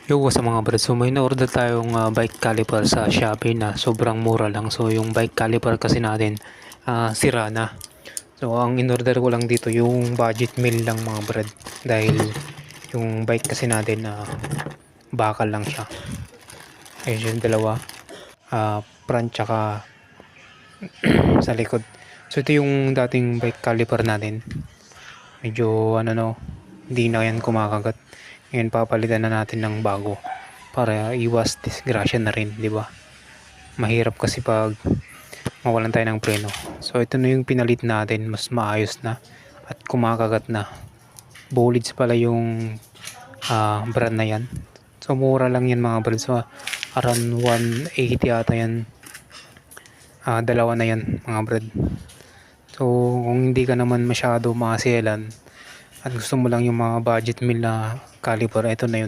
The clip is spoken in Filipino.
Yo, sa mga brad. So may na-order tayong bike caliper sa Shopee na sobrang mura lang. So yung bike caliper kasi natin sira na. So ang in-order ko lang dito yung budget meal lang mga brad. Dahil yung bike kasi natin bakal lang siya. Ayun yung dalawa. Front tsaka sa likod. So ito yung dating bike caliper natin. Medyo hindi na yan kumakagat. Ngayon papalitan na natin ng bago para iwas disgrasya na rin, di ba? Mahirap kasi pag mawalan tayo ng preno. So ito na yung pinalit natin, mas maayos na at kumakagat na. Bullets pala yung brand na yan. So mura lang yan mga brand. So around 180 ata yan. Dalawa na yan mga brand. So kung hindi ka naman masyado makaselan at gusto mo lang yung mga budget meal na caliper, ito na yun.